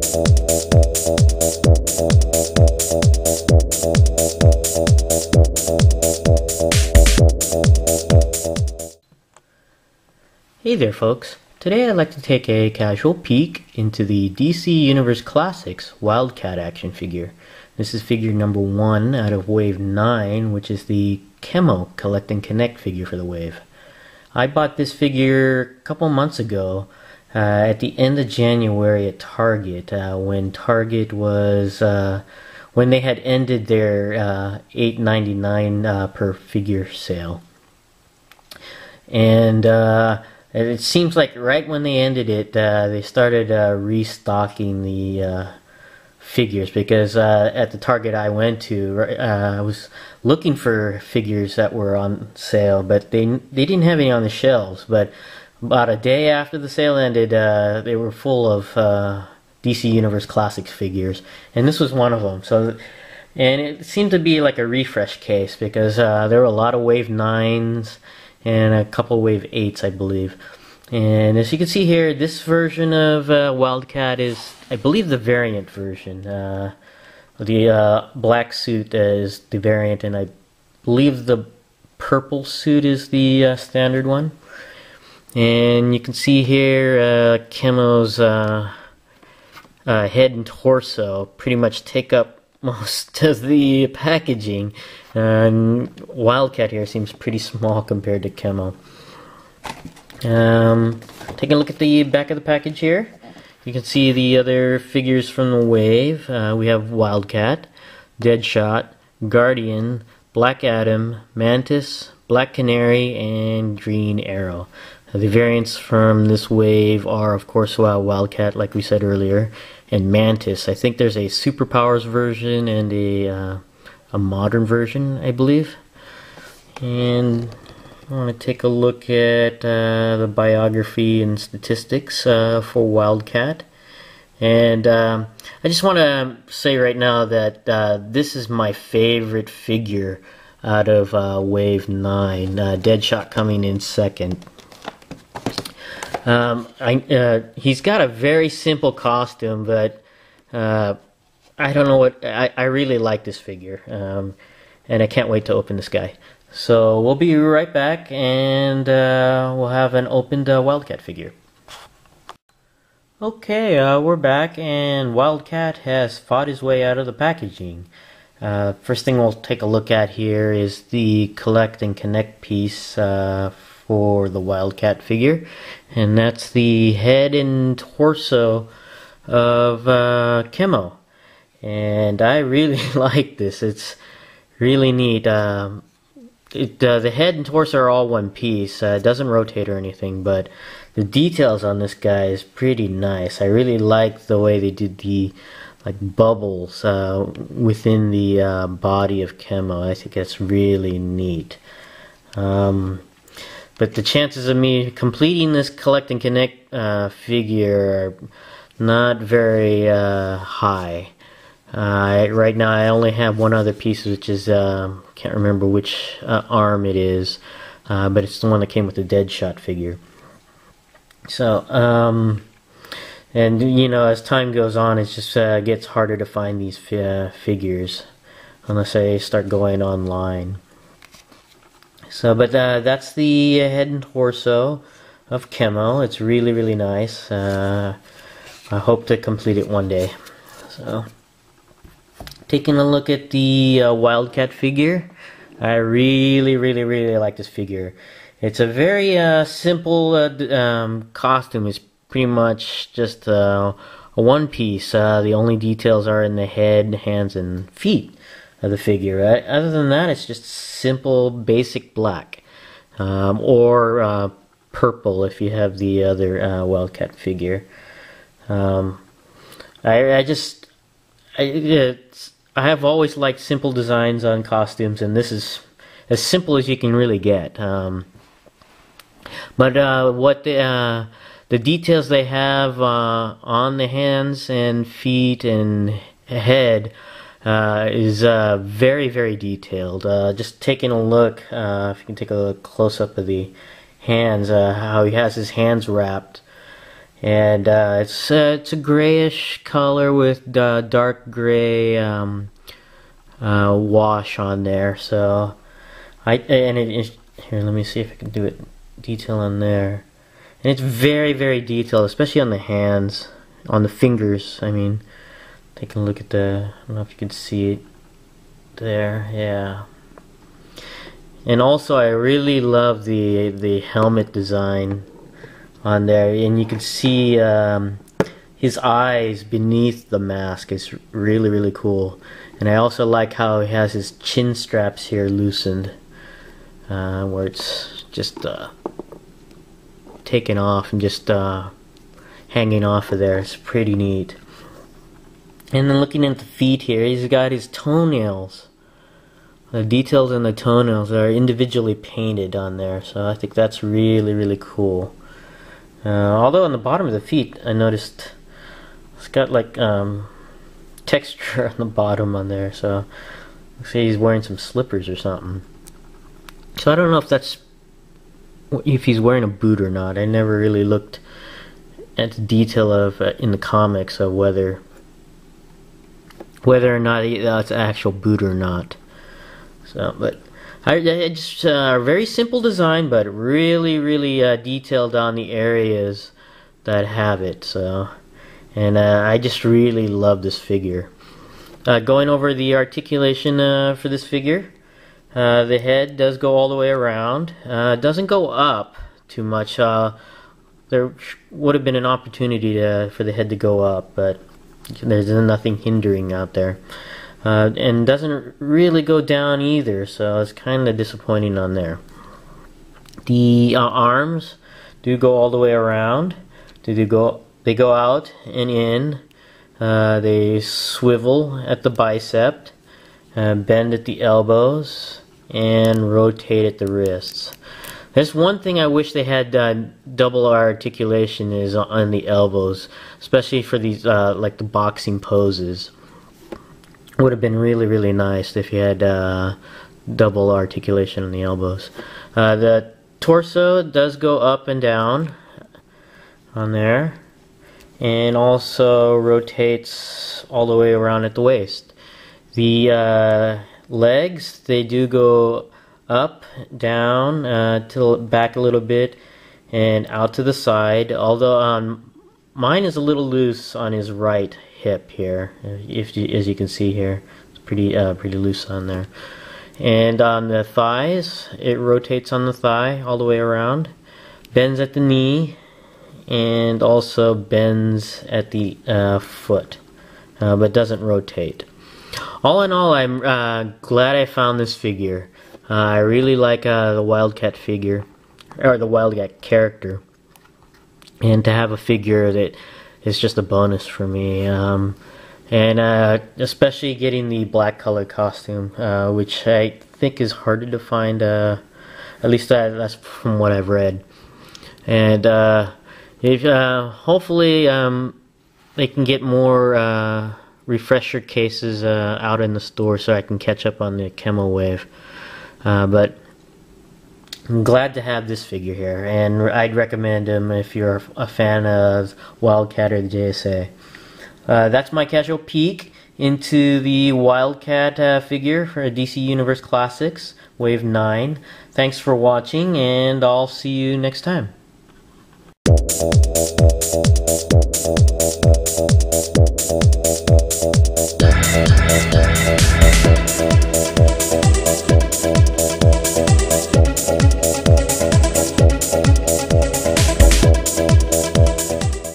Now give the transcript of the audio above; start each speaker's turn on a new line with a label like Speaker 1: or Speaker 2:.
Speaker 1: Hey there folks, today I'd like to take a casual peek into the DC Universe Classics Wildcat action figure. This is figure number 1 out of Wave 9, which is the Camo Collect and Connect figure for the Wave. I bought this figure a couple months ago at the end of January at Target, when Target was, when they had ended their $8.99 per figure sale. And it seems like right when they ended it, they started restocking the figures, because at the Target I went to, I was looking for figures that were on sale, but they didn't have any on the shelves. But about a day after the sale ended, they were full of DC Universe Classics figures, and this was one of them. So, and it seemed to be like a refresh case, because there were a lot of Wave 9s and a couple Wave 8s, I believe. And as you can see here, this version of Wildcat is, I believe, the variant version. The black suit is the variant, and I believe the purple suit is the standard one. And you can see here Camo's head and torso pretty much take up most of the packaging. And Wildcat here seems pretty small compared to Camo. Taking a look at the back of the package here, you can see the other figures from the Wave. We have Wildcat, Deadshot, Guardian, Black Adam, Mantis, Black Canary, and Green Arrow. The variants from this Wave are, of course, Wildcat, like we said earlier, and Mantis. I think there's a Superpowers version and a modern version, I believe. And I want to take a look at the biography and statistics for Wildcat. And I just want to say right now that this is my favorite figure out of Wave 9, Deadshot coming in second. He's got a very simple costume, but I don't know what, I really like this figure, and I can't wait to open this guy. So we'll be right back, and we'll have an opened Wildcat figure. Okay, we're back, and Wildcat has fought his way out of the packaging. First thing we'll take a look at here is the Collect and Connect piece for the Wildcat figure, and that's the head and torso of Camo. And I really like this. It's really neat. The head and torso are all one piece. It doesn't rotate or anything, but the details on this guy is pretty nice. I really like the way they did the bubbles within the body of Camo. I think that's really neat. But the chances of me completing this Collect and Connect figure are not very high. Right now I only have one other piece, which is, can't remember which arm it is, but it's the one that came with the Deadshot figure. So, and you know, as time goes on, it just gets harder to find these figures, unless I start going online. So, but that's the head and torso of Camo. It's really, really nice. I hope to complete it one day. So, taking a look at the Wildcat figure, I really, really, really like this figure. It's a very simple costume. It's pretty much just a one piece. The only details are in the head, hands, and feet of the figure. Other than that, it's just simple, basic black, or purple if you have the other Wildcat figure. I have always liked simple designs on costumes, and this is as simple as you can really get. But what the details they have on the hands and feet and head is very, very detailed. Just taking a look, if you can take a close up of the hands, how he has his hands wrapped, and it's a grayish color with dark gray wash on there. So here, let me see if I can do it detail on there, and it's very, very detailed, especially on the hands, on the fingers. I mean, take a look at I don't know if you can see it there. Yeah. And also, I really love the helmet design on there, and you can see his eyes beneath the mask. It's really, really cool. And I also like how he has his chin straps here loosened, where it's just taken off and just hanging off of there. It's pretty neat. And then looking at the feet here, he's got his toenails. The details in the toenails are individually painted on there, so I think that's really, really cool. Although on the bottom of the feet, I noticed it's got like texture on the bottom on there, so looks like he's wearing some slippers or something. So I don't know if he's wearing a boot or not. I never really looked at the detail of in the comics of whether or not that's an actual boot or not. So, but I just very simple design, but really, really detailed on the areas that have it. So, and I just really love this figure. Going over the articulation for this figure, the head does go all the way around. It doesn't go up too much. There would have been an opportunity for the head to go up, but there's nothing hindering out there. And doesn't really go down either, so it's kind of disappointing on there. The arms do go all the way around. They go out and in. They swivel at the bicep, bend at the elbows, and rotate at the wrists. There's one thing I wish they had double articulation is on the elbows, especially for these like the boxing poses. Would have been really, really nice if you had double articulation on the elbows. The torso does go up and down on there, and also rotates all the way around at the waist. The legs, they do go up, down, back a little bit, and out to the side. Although mine is a little loose on his right hip here, as you can see here. It's pretty loose on there. And on the thighs, it rotates on the thigh all the way around, bends at the knee, and also bends at the foot, but doesn't rotate. All in all, I'm glad I found this figure. I really like the Wildcat figure, or the Wildcat character, and to have a figure that is just a bonus for me. And especially getting the black color costume, which I think is harder to find, at least that's from what I've read. And hopefully they can get more refresher cases out in the store so I can catch up on the camo wave. But I'm glad to have this figure here, and I'd recommend him if you're a fan of Wildcat or the JSA. That's my casual peek into the Wildcat figure for DC Universe Classics Wave 9. Thanks for watching, and I'll see you next time.